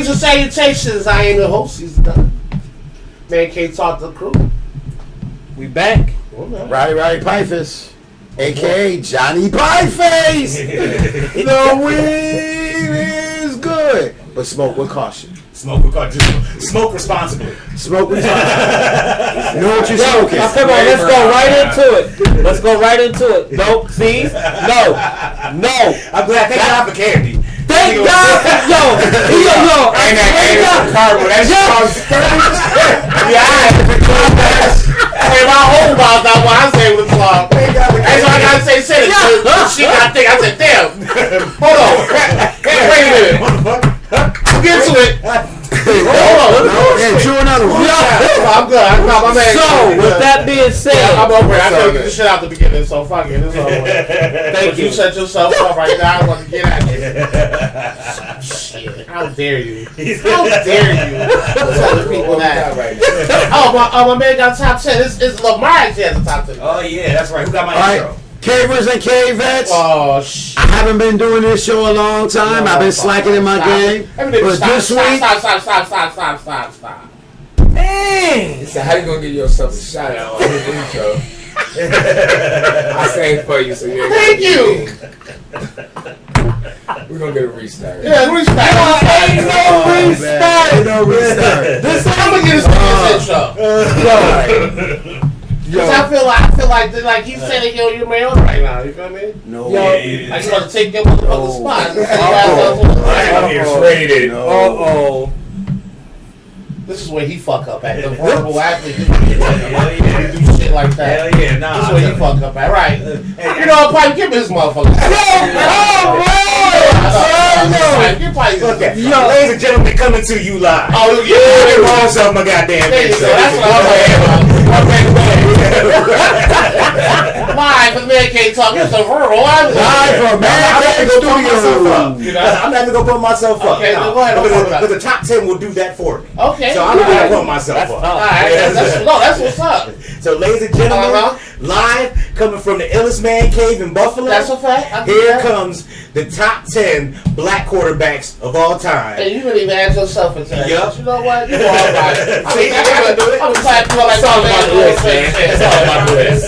Greetings and salutations. I am the host. He's done. ManCave talk to the crew. We back. Roddy Pieface, a.k.a. Johnny Pieface. The weed is good, but smoke with caution. Smoke with caution. Smoke responsibly. Smoke responsibly. You know what you're smoking. Come on, let's go right into it. No, see? No. I'm glad. Thank God for candy. Thank God. Yo. Ain't that cardboard? That's just Hey, my whole mouth out when I say with the clock. That's why I gotta say it. She got think. I said, damn. Hold on. Wait a minute. Get to it. Hold on. Chew another one. I'm good. I got my man. So, with that being said, I'm over it. I couldn't get the shit out the beginning, so fuck it. It's over. Thank you. You set yourself up right now. I want to get at you. Shit. How dare you? How dare you? Tell the people that. Oh, my man got top 10. It's LaMars has the top 10. Oh, yeah, that's right. Who got my intro? Cavers and K-Vets. Oh, shit. I haven't been doing this show a long time. I've been slacking in my game. But this week... Stop. man. So how you gonna give yourself a shout out on the intro? I sang for you, so you ain't Thank you. We're gonna get a restart. Yeah, restart. Ain't no restart. This I'm gonna get this intro. Cause I feel like he's saying you're my own right now. You feel me? No. I just want to take your motherfucking spot. This is where he fuck up at. The verbal athlete. Do shit like that. Hell yeah, nah. This is where he fuck up at. Right. You know, Pipe, give me this motherfucker. Ladies and gentlemen, coming to you live. Oh, yeah. I'm wrong self my goddamn intro. That's what I'm saying. Live from ManCave talk. It's a verbal. Live from ManCave Studio. I'm having to go put myself up. Okay, go ahead. But the top 10 will do that for me. Okay. So I'm going to put myself up. All right. That's what's up. So, ladies and gentlemen, live coming from the illest ManCave in Buffalo. That's a fact. Here comes the top 10 black quarterbacks of all time. And you really even ask yourself into that. Yup. You know what? You're all right. I do it. I'm glad you like It's all about the list, man. It's all about the list.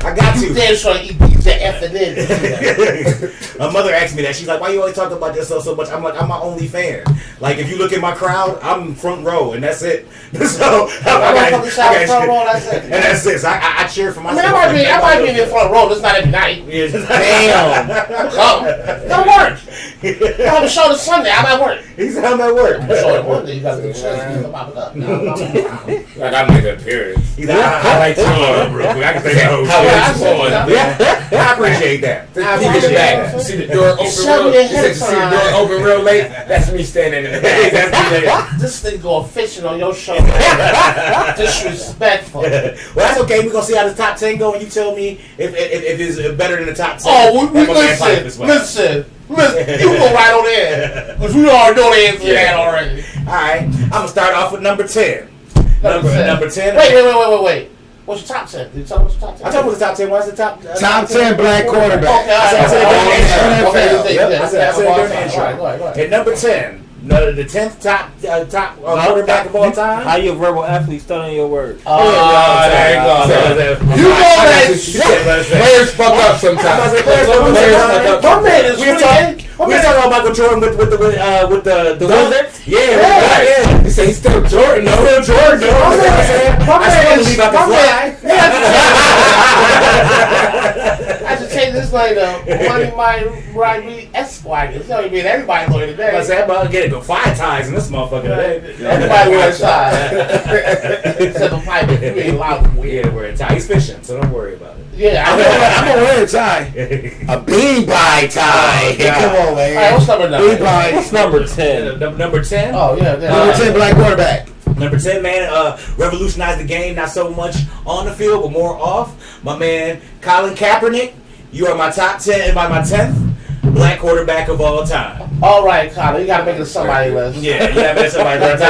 I got You to. damn sure eat pizza after this. My mother asked me that. She's like, "Why you always talk about yourself so much?" I'm like, "I'm my only fan. Like, if you look at my crowd, I'm front row, and that's it." So That's it. and that's it. So I cheer for I myself. mean, I might be in the front row. That's not every night. Damn. Come. Don't work. I have a show this Sunday. I'm at work. He's how that work. I'm sure it Monday. You got to do shit. Pop it up. Like I make an appearance. He's like, I like to real quick. I can say that whole shit. I appreciate that. He gets back. See the door open real. You said you see the door open real late. That's me standing in the back. This thing going fishing on your show. Disrespectful. Well, that's okay. We're gonna see how the top 10 go, and you tell me if it's better than the top 10. Oh, listen. You go right on there. Because we already know the answer to that already. Alright, I'm gonna start off with number 10. Number 10. Wait. What's your top 10? Did you tell me what's your top 10? I told you what's the top 10. What's the top? Top 10 black quarterback. Okay, I said during the intro. Go ahead. At number 10, the 10th top quarterback of all time. How your verbal athlete studying your words? There you go. You know that players fuck up sometimes. My man is We're talking about Michael Jordan with the Wizards? Yeah. You say he's still Jordan, though. Still Jordan, though. My man is I should change this name though. Money Riley Esquire. You know what I mean? Everybody looking today. I said, I'm about to get it, but 5 ties in this motherfucker today. Everybody wears ties. Except the pipe, you ain't allowed to wear. Yeah, we're a tie. He's fishing, so don't worry about it. Yeah, I'm gonna wear a tie. A beanie pie tie. Come on, man. Alright, what's number 9? Beanie pie. It's number 10. Number 10? Oh, yeah. Number 10 black quarterback. Number 10, man, revolutionized the game, not so much on the field, but more off. My man, Colin Kaepernick, you are my top 10, my 10th black quarterback of all time. All right, Colin, you gotta make it a somebody list. Yeah, you gotta make somebody list.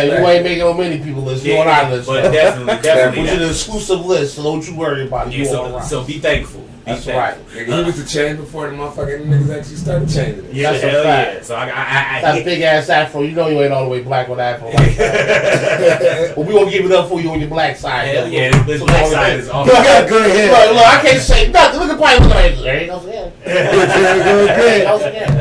You ain't making no many people list. You on our list. But definitely. Which is an exclusive list, so don't you worry about it. Yeah, so be thankful. That's right. Nigga, he was the change before the motherfucking niggas actually started changing it. Yeah, That's a hell fact. yeah. So I that big ass afro, you know you ain't all the way black with afro like that. Well, we won't give it up for you on your black side. hell yeah, this black side is awesome. You got good hair. Look, I can't say nothing. Look at Pipe. There he goes again. There he goes again.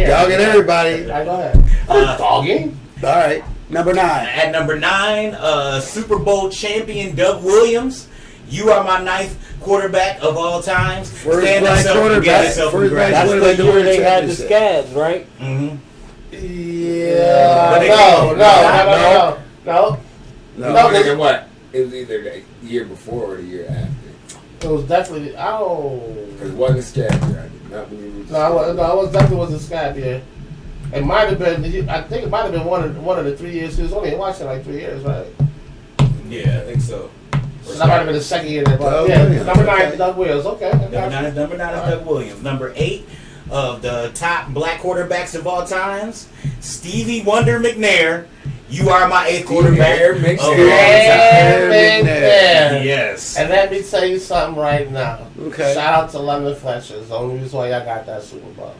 Dogging everybody. All right, go ahead. Dogging? All right. Number 9. At number 9, Super Bowl champion Doug Williams. You are my 9th quarterback of all times. First Stand black yourself and quarterback. get yourself First black That's quarterback. the year they had the scabs, right? Mm-hmm. Yeah. But they No. No, nigga, what? It was either the year before or the year after. It was definitely. Because it wasn't a scab year. I did not believe it was. No, it was definitely was a scab year. It might have been. I think it might have been one of the 3 years. He was only in Washington like 3 years, right? Yeah, I think so. So that might have been the second year. That, Doug yeah, Williams. number 9, Doug Williams. Okay. Number 9 is Doug Williams. Number 8 of the top black quarterbacks of all times, Stevie Wonder McNair. You are my 8th quarterback of all time. Yes. And let me tell you something right now. Okay. Shout out to London Fletcher. It's the only reason why y'all got that Super Bowl.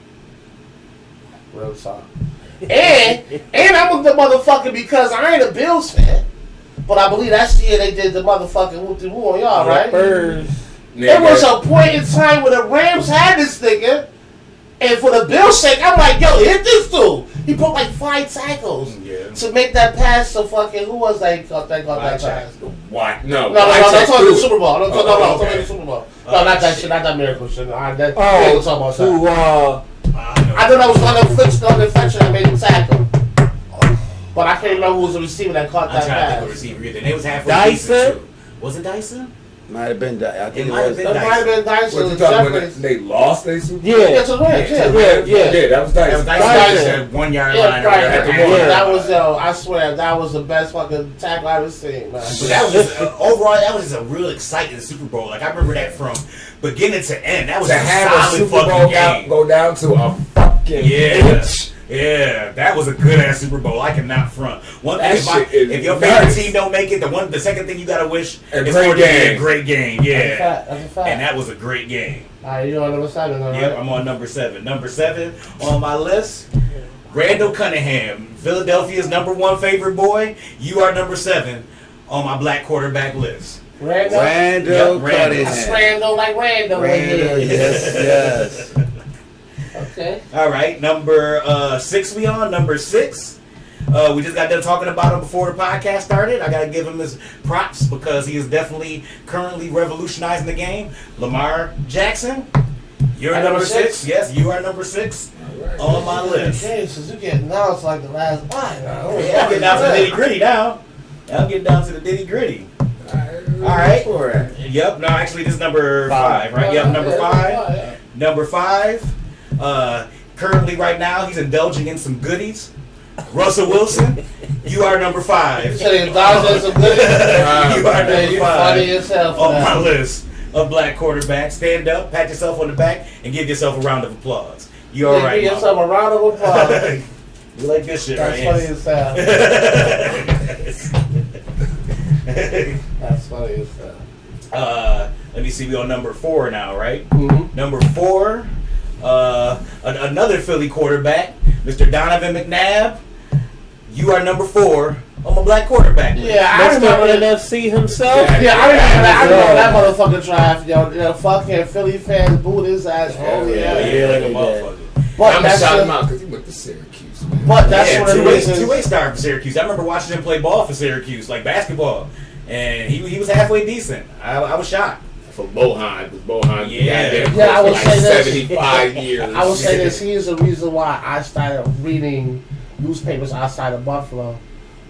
Real talk. And I'm the motherfucker because I ain't a Bills fan. But I believe that's the year they did the motherfucking whoop-de-woo on y'all, right? There was a point in time where the Rams had this nigga. And for the Bills' sake, I'm like, yo, hit this dude. He put like 5 tackles to make that pass to fucking, who was that got that pass? What? No. No, I'm talking the Super Bowl. I'm talking the Super Bowl. No, not that shit, not that miracle shit. No, I don't talk about that. I thought I was on the Fletcher and made him tackle. But I can't remember who was the receiver that caught that pass. I'm trying to think of the receiver either. And it was halfway Dyson? Was it Dyson? Might have been. I think It might have been That might have been Dyson. What you talking about? They lost their Super Bowl? Yeah. That's what it was, Yeah, that was Dyson. Dyson. 1 yard line or whatever. That was, I swear, that was the best fucking tackle I've ever seen, man. But that was just, overall, that was just a real exciting Super Bowl. Like, I remember that from beginning to end. That was To a have a solid Super fucking Bowl game. go down to a fucking bitch. Yeah, that was a good ass Super Bowl. I cannot front. One thing, That shit is if your favorite nuts. team don't make it, the second thing you gotta wish A is great for it to be a game. great game. Yeah, That's a fact. and that was a great game. Alright, you on number 7, all right? Yep, I'm on number 7. Number 7 on my list, Randall Cunningham, Philadelphia's number 1 favorite boy. You are number 7 on my black quarterback list. Randall? Randall Randall. That's Cunningham. Randall like Randall. Randall, yes. Okay. All right, number 6 we on. Number 6. We just got done talking about him before the podcast started. I got to give him his props because he is definitely currently revolutionizing the game. Lamar Jackson, you're number 6. Yes, you are number 6 on my list. Okay, so you getting now it's like the last line. Yeah, I'm getting down to the nitty gritty now. I'm getting down to the nitty gritty. All right. Yep. No, actually, this is number 5, right? Yep, number 5. Number 5. Currently, right now, he's indulging in some goodies. Russell Wilson, you are number 5. You said indulging some goodies? You are number You 5 funny as hell for on that. my list of black quarterbacks. Stand up, pat yourself on the back, and give yourself a round of applause. You all right? Give yourself a round of applause. You like this shit, That's right? funny as hell. That's funny as hell. Let me see. We on number 4 now, right? Mm-hmm. Number 4, another Philly quarterback, Mr. Donovan McNabb. You are number 4 on my black quarterback list. Yeah, I remember that. NFC himself. Yeah, I remember that motherfucking draft, yo. Fucking Philly fans booed his ass. Oh, yeah. like a motherfucker. But I'm gonna that's shout him the- out because he went to Syracuse, man. But that's Yeah, one of the reasons. two-way star for Syracuse. I remember watching him play ball for Syracuse, like basketball, and he was halfway decent. I was shocked. For Bohan, because Bohan Yeah, I would like say this. 75 years. I would say this. He is the reason why I started reading newspapers outside of Buffalo,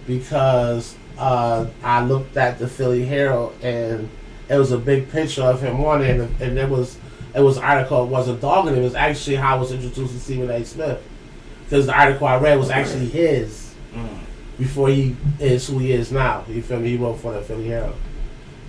because I looked at the Philly Herald and it was a big picture of him on it, and it was an article. It wasn't dogging him. It was actually how I was introduced to Stephen A. Smith, because the article I read was actually his before he is who he is now. You feel me? He wrote for the Philly Herald,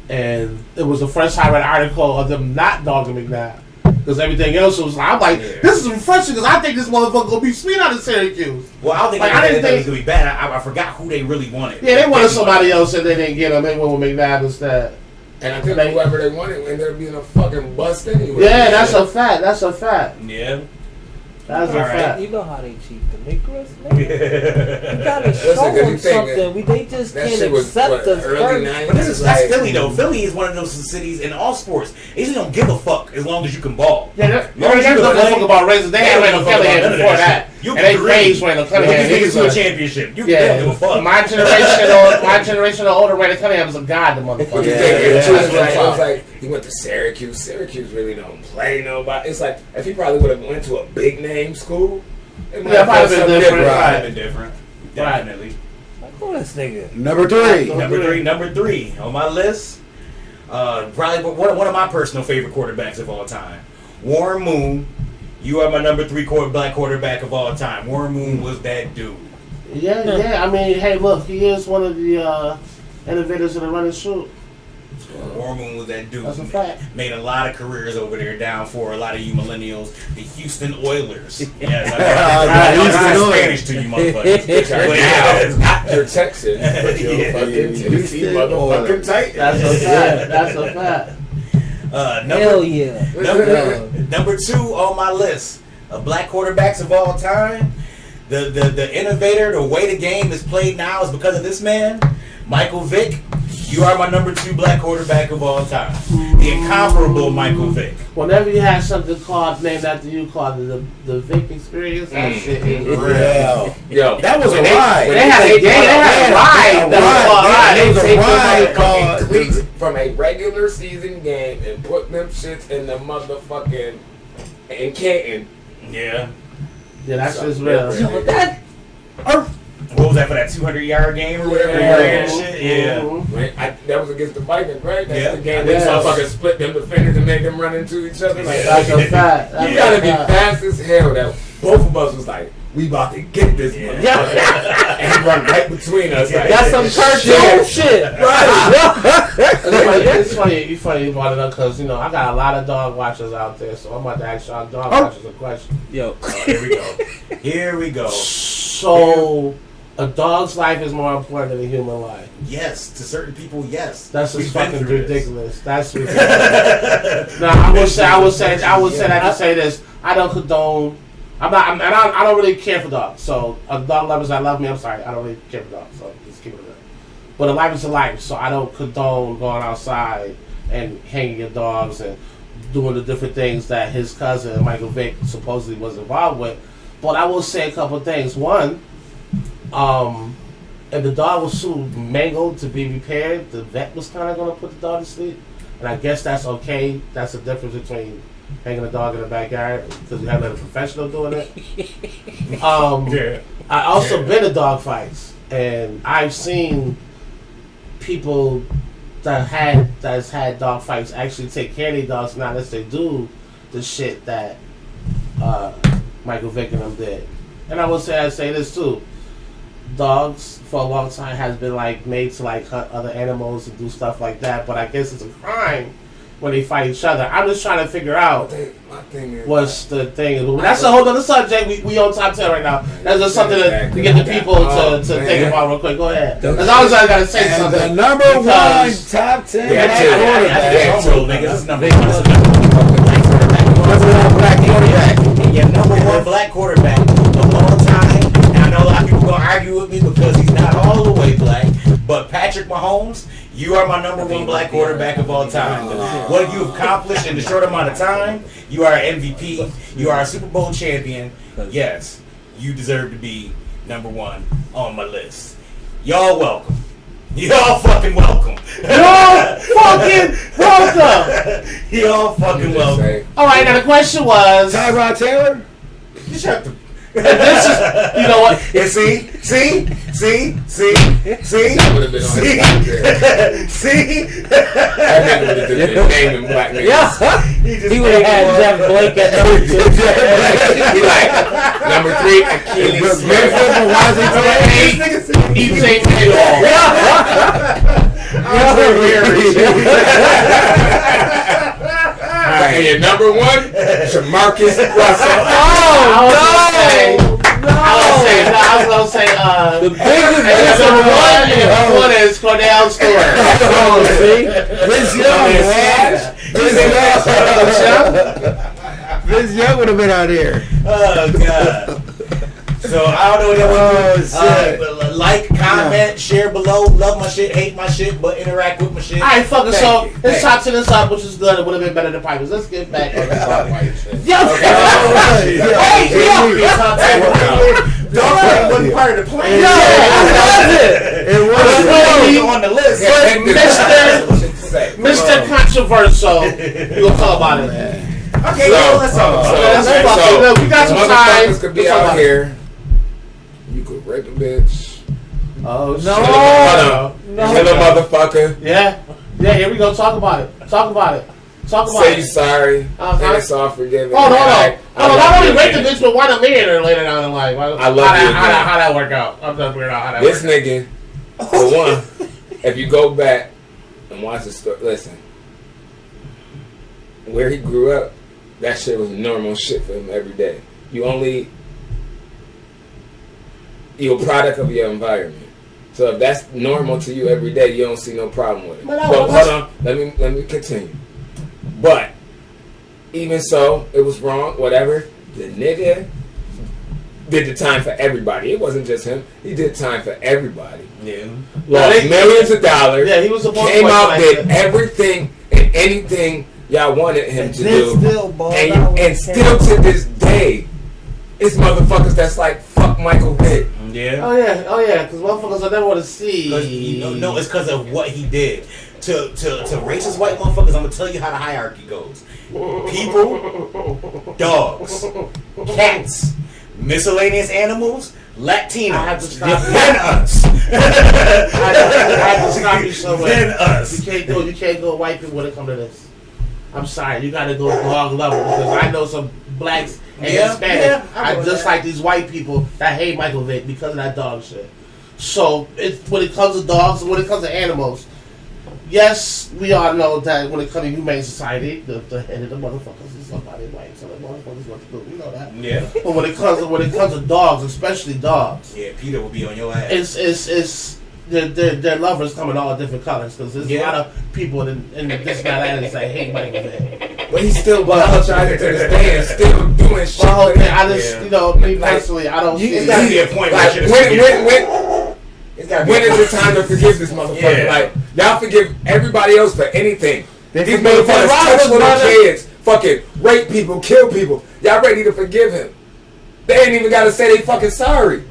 and it was the first time I read an article of them not dogging McNabb. Because everything else was, I'm like, this is refreshing because I think this motherfucker gonna be sweet out of Syracuse. Well, I don't think I didn't he think was gonna be bad. I forgot who they really wanted. Yeah, they wanted somebody else and they didn't get him. They went with McNabb instead. And I think whoever they wanted ended up being a fucking bust anyway. Yeah, that's a fact. That's a fact. Yeah. That's a fact. You know how they cheat the Negroes, man. You gotta show them something. They just can't accept us. But that's Philly though. Philly is one of those cities in all sports. They just don't give a fuck as long as you can ball. Yeah, there's no fuck about racism. They had Randall Cunningham before that. And they praised Randall Cunningham. He to a championship. You don't give a fuck. My generation or older, Randall Cunningham was a god, the motherfucker. It was like he went to Syracuse. Syracuse really don't play nobody. It's like if he probably would have went to a big name school, it might have been different. Definitely. Who this nigga? Number three on my list. Probably one of my personal favorite quarterbacks of all time, Warren Moon. You are my number 3 black quarterback of all time. Warren Moon was that dude. Yeah. I mean, hey, look, he is one of the innovators in the run and shoot. Warren Moon was that dude. That's a fact. Made a lot of careers over there down for a lot of you millennials. The Houston Oilers. Yes, I'm Spanish to you motherfuckers. Not your Texans, but your fucking Tennessee motherfucking Titans. That's a fact. That's a fact. Hell yeah. Number 2 on my list of black quarterbacks of all time. The innovator, the way the game is played now is because of this man, Michael Vick. You are my number 2 black quarterback of all time. The incomparable Michael Vick. Whenever you have something named after you called the Vick experience, that shit is real. Yo, that was a ride. They had a ride. They was a ride called cleats from a regular season game and put them shits in the motherfucking in Canton. Yeah. Yeah, that's just real. Yo, that. What was that for that 200-yard game or whatever? Shit? Yeah. That was against the Vikings, right? That's the game where motherfuckers split them defenders and made them run into each other. Like, that's a fact. You gotta be fast as hell. That both of us was like, we about to get this motherfucker. And he run right between us. Like, that's some cartoon shit. Right. It's funny you brought it up because, I got a lot of dog watchers out there, so I'm about to ask y'all dog watchers a question. Yo. Here we go. So, a dog's life is more important than a human life. Yes, to certain people, yes. That's just fucking ridiculous. That's ridiculous. No, I would say that to say this. I don't condone. I don't really care for dogs. So, dog lovers that love me, I'm sorry, I don't really care for dogs. So, just keep it real. But a life is a life, so I don't condone going outside and hanging your dogs and doing the different things that his cousin Michael Vick supposedly was involved with. But I will say a couple of things. One, if the dog was too mangled to be repaired, the vet was kind of going to put the dog to sleep. And I guess that's okay. That's the difference between hanging a dog in the backyard because you have a professional doing it. I also been to dog fights, and I've seen people that's had dog fights actually take care of their dogs, not unless they do the shit that Michael Vick and them did. And I will say this too. Dogs for a long time has been made to hunt other animals and do stuff like that, but I guess it's a crime when they fight each other. I'm just trying to figure out what's the thing. That's a whole other subject. We on top 10 right now. That's just something to get the people to think about real quick. Go ahead. As long as I gotta say something. The number 1 top 10 black quarterback. Your number 1 black quarterback of all time. And I know a lot of people gonna argue with me because he's not all the way black. But Patrick Mahomes, you are my number 1 black quarterback of all time. What you've accomplished in a short amount of time, you are an MVP, you are a Super Bowl champion. Yes, you deserve to be number 1 on my list. Y'all welcome. Y'all fucking welcome. Y'all fucking welcome. Y'all fucking welcome. Alright, now the question was Tyrod Taylor? You shut the... This is, you know what? Yeah, see? That would have been on See? That nigga would have been naming black niggas. Yeah. He would have had Jeff Blake at number 2. He number 3, Achilles Smith. He's a And your number 1, Jamarcus Russell. I was gonna say The biggest one is Cornell's store. See? Vince Young would have been out here. Oh, God. So, I don't know what that was. Like, comment, share below. Love my shit, hate my shit, but interact with my shit. Alright, fucker, so let's top to this up, which is good. It would have been better than Pipers. Let's get back on the top white shit. Dog wasn't part of the plan. No, it wasn't on the list. Mr. Controversial. We'll talk about it. Okay, let's talk about it. We got some time. Motherfuckers could be out here. You could rape a bitch. Oh, no. Kill a motherfucker. Yeah, here we go. Talk about it. Say you sorry. And it's all forgiven. Oh, no. Not only rape the bitch, but want to marry her later down in life. I love you. How that work out? I'm trying to figure out how that this nigga, for one, if you go back and watch the story, listen, where he grew up, that shit was normal shit for him every day. You're a product of your environment. So if that's normal to you every day, you don't see no problem with it. But hold on, let me continue. But even so, it was wrong, whatever. The nigga did the time for everybody. It wasn't just him. He did time for everybody. Yeah. Lost millions of dollars. Yeah, he was a came out, did everything and anything y'all wanted him to do. And still to this day, it's motherfuckers that's like, fuck Michael Vick. Yeah. Oh yeah. Because motherfuckers I never want to see. No, it's because of what he did. To racist white motherfuckers, I'm gonna tell you how the hierarchy goes. People, dogs, cats, miscellaneous animals, Latinos, then us. I have to stop you somewhere. Then us. You can't go white people when it comes to this. I'm sorry, you gotta go dog level because I know some blacks and Hispanics. I just like these white people that hate Michael Vick because of that dog shit. So when it comes to dogs, when it comes to animals, yes, we all know that when it comes to humane society, the head of the motherfuckers is somebody white, so the motherfuckers what to do. We know that. Yeah. But when it comes to dogs, especially dogs, yeah, Peter will be on your ass. It's their lovers come in all different colors because there's a lot of people in this guy that say hate Michael Vick. But he's still apologizing to this day and still doing shit. Well, I just me personally, I don't see. It's gotta be a point when is the time to forgive this motherfucker? Yeah. Like, y'all forgive everybody else for anything. These motherfuckers touch little kids, fucking rape people, kill people. Y'all ready to forgive him? They ain't even gotta say they fucking sorry.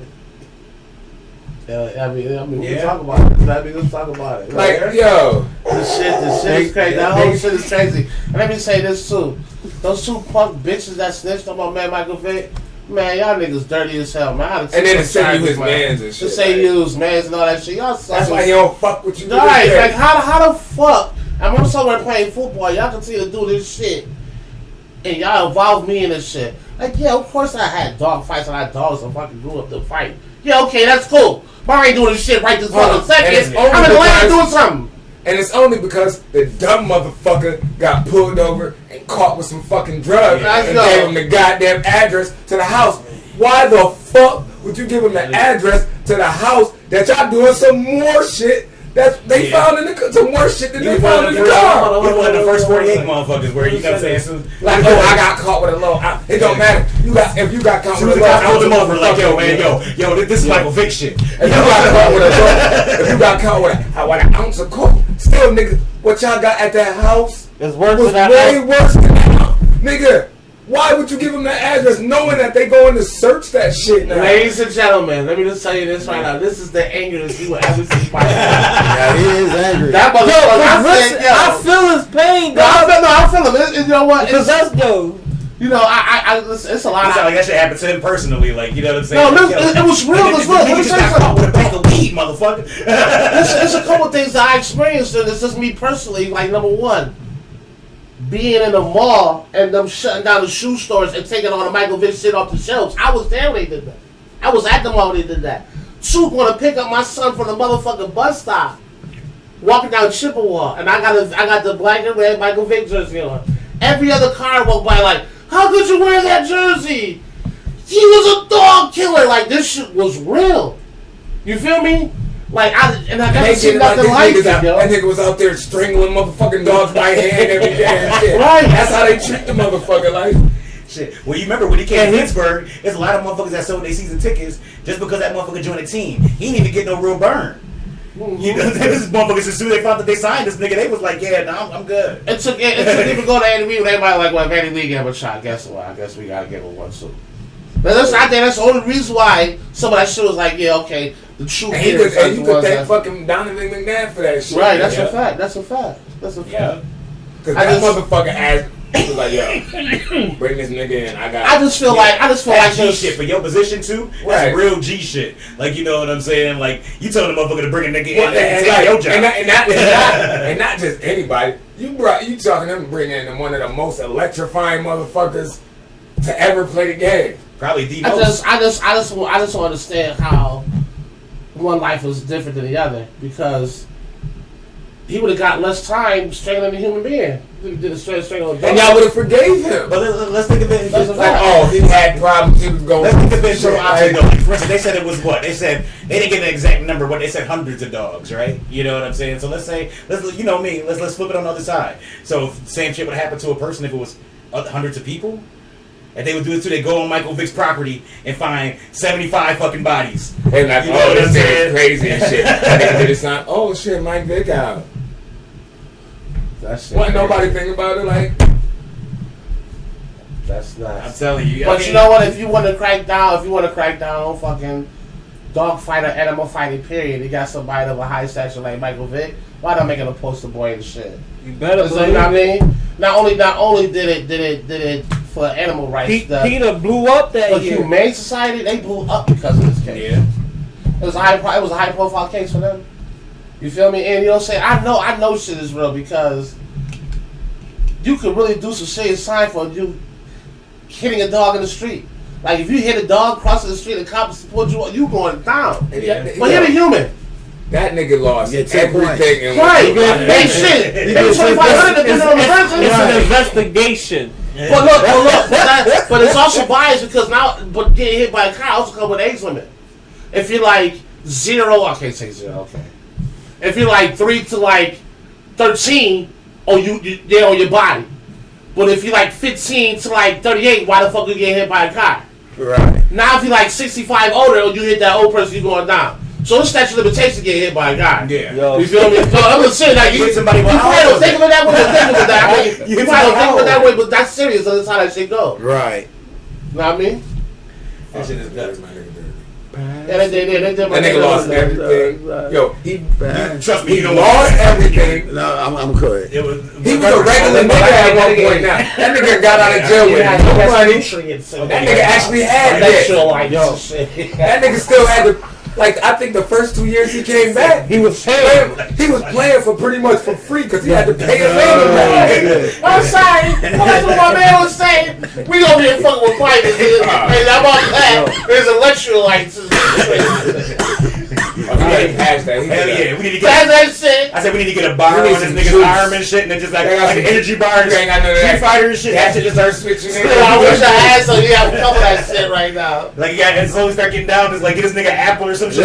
I mean, we can talk about it. Let's talk about it. Like, yo. This shit is crazy. That whole shit is crazy. And let me say this too. Those two punk bitches that snitched on my man Michael Vick, man, y'all niggas dirty as hell, man. And then to say you his mans and shit. To say you his mans and all that shit. Y'all that's why he don't fuck with you. Right, like how the fuck? I'm somewhere playing football. Y'all continue to do this shit. And y'all involve me in this shit. Like, yeah, of course I had dog fights and I had dogs and fucking grew up to fight. Yeah, okay, that's cool. But I ain't doing this shit right this fucking second. I'm in the lane doing something. And it's only because the dumb motherfucker got pulled over and caught with some fucking drugs and gave him the goddamn address to the house. Why the fuck would you give him the address to the house that y'all doing some more shit that they found in some more shit that they found in the car? You one of the first 48 motherfuckers where you gotta say like, oh, I got caught with a low. It don't matter. If you got caught with a low, I pulled him over like, yo, man, yo, this is Michael Vick shit. If you got caught with a low, if you got caught with an ounce of coke, still, nigga, what y'all got at that house was way worse than that, nigga. Why would you give them that address knowing that they going to search that shit now? Ladies and gentlemen, let me just tell you this right now. This is the angriest you will ever see. Yeah, he is angry. That motherfucker. I feel his pain, dog. I feel him. You know what? Because that's dope. You know, it's a lot. It's like that shit happened to him personally. Like, you know what I'm saying? No, it was real. Let me just got caught with a pack of weed, motherfucker. It's a couple things that I experienced, and it's just me personally. Like, number one, being in the mall and them shutting down the shoe stores and taking all the Michael Vick shit off the shelves. I was there when they did that. I was at the mall when they did that. Two, going to pick up my son from the motherfucking bus stop, walking down Chippewa, and I got the black and red Michael Vick jersey on. Every other car walked by like, how could you wear that jersey? He was a dog killer. Like, this shit was real. You feel me? Like I never seen nothing like it. That nigga was out there strangling motherfucking dogs by hand every day and shit. Right. That's how they treat the motherfucker. Like shit. Well, you remember when he came to Pittsburgh? There's a lot of motherfuckers that sold their season tickets just because that motherfucker joined a team. He didn't even get no real burn. You know, this motherfuckers, as soon as they found that they signed this nigga, they was like, yeah, no, I'm good. It took even go to Andy Reid when everybody like, well, if Andy Reid gave him a shot, guess what? I guess we gotta give him one too. But I think that's the only reason why some of that shit was like, yeah, okay, the true hitters. And you could thank fucking Donovan Mcnabb for that shit. Right, that's a fact. That's a fact. That's a fact. Because that motherfucker asked. He was like, yo, bring this nigga in. I just feel like G shit for your position too. That's real G shit. Like, you know what I'm saying? Like, you telling the motherfucker to bring a nigga in and take your job. And not just anybody. You talking him to bring in one of the most electrifying motherfuckers to ever play the game. Probably the most. I just don't understand how one life is different than the other, because he would have got less time strangling a human being. He did a strangle a dog. And y'all would have forgave him. But let's think of it. He had problems. He was going. Let's think of it from opposite though. For instance, they said it was what? They said they didn't get an exact number. What they said, hundreds of dogs, right? You know what I'm saying? So let's you know me. Let's flip it on the other side. So same shit would happen to a person if it was hundreds of people. And they would do it too. They go on Michael Vick's property and find 75 fucking bodies. And like, you know what I'm saying? Crazy and shit. And they did sign. Oh shit, Mike Vick out. Wasn't nobody think about it like. That's nice. I'm telling you. But you know what? If you want to crack down on fucking dog fighter, animal fighting, period, you got somebody of a high stature like Michael Vick. Why not making a poster boy and shit? You better believe. You know what I mean? Not only did it for animal rights. Peter blew up that year. year. Humane Society, they blew up because of this case. Yeah. It was a high profile case for them. You feel me? And you know what I'm saying? I know shit is real, because you could really do some serious time for you hitting a dog in the street. Like if you hit a dog crossing the street and cops support you going down. But hit a human. That nigga lost everything. Right. Hey, shit. It's an investigation. But look, but it's also biased because but getting hit by a car also comes with age limit. If you're like 0, I can't say 0, okay. If you're like 3 to like 13, they're on your body. But if you're like 15 to like 38, why the fuck you get hit by a car? Right. Now if you're like 65 older, or you hit that old person, you're going down. So it's statute of limitations to get hit by a guy. Yeah. You feel me? So I'm just saying, like, you probably don't think of it that way. You probably don't think of it that way, but that's serious. That's how that shit goes. Right. You know what I mean? That shit is nuts. Yeah, they did. That nigga lost everything. Yo, trust me, he lost everything. No, I'm good. He was a regular nigga at one point. Now that nigga got out of jail with no money. That nigga actually had that. That nigga still had to. Like, I think the first 2 years he came back, he was playing for pretty much for free because he had to pay a man. I'm sorry. That's what my man was saying. We gonna be fucking with fighters. And I'm on that. There's electrolytes. We ain't past that. Hell yeah, we need to get that shit. I said we need to get a bar on this nigga's arm and shit, and then just like an energy bar and Street Fighter and shit. That shit just start switching in. I wish I had some. You have a couple of that shit right now. Like, yeah, and slowly start getting down. Just like get this nigga Apple or some shit.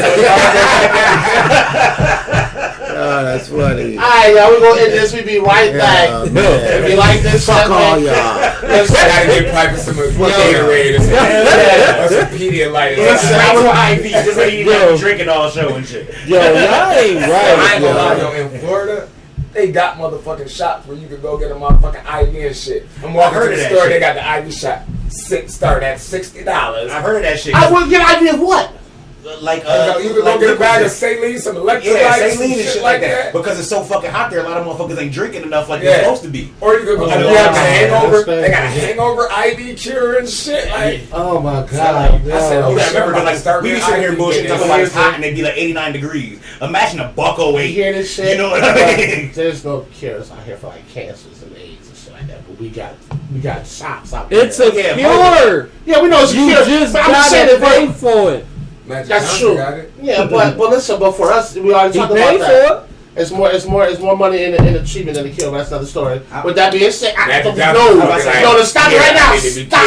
Oh, that's funny. Alright, y'all, we're gonna end this. We be right back. If you like this, fuck all y'all. I gotta get Piper some Gatorade or some Pedialyte. IV, just like you drinking all show and shit. Yo, y'all ain't right. I ain't gonna lie, yo, in Florida, they got motherfucking shops where you can go get a motherfucking IV and shit. I'm walking to the store, they got the IV shop. Start at $60. I heard of that shit. I would get IV of what? Like you can go get a bag of saline, some electrolytes, saline and shit like that. Because it's so fucking hot there, a lot of motherfuckers ain't drinking enough like they're supposed to be. Or you could go get a hangover. They got a hangover IV cure and shit. Like, oh my god! I said, I remember like we be sitting here bullshit talking about it's hot and it'd be like 89 degrees. Imagine a $108. You hear this shit? You know what I mean? There's no cures out here for like cancers and AIDS and shit like that, but we got shops out there. It's a cure. Yeah, we know it's a cure. You just gotta pay for it. Magic That's true. Yeah, but listen, but for us, we already talked about that. It's more money in the treatment than the kill. But that's another story. With that being said, stop it right now. Stop.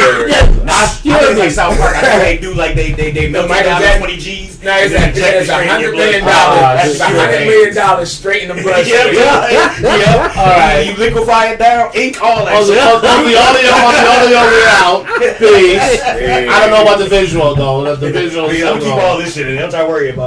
I like South Park. I know they do like they milk down 20 G's. No, it's $100 million. That's $100 million straight in the blood. Yep. All right. You liquefy it down, ink, all that shit. All of y'all way out. Peace. I don't know about the visual though. The visual. I'll keep all this shit in. Don't try to worry about it.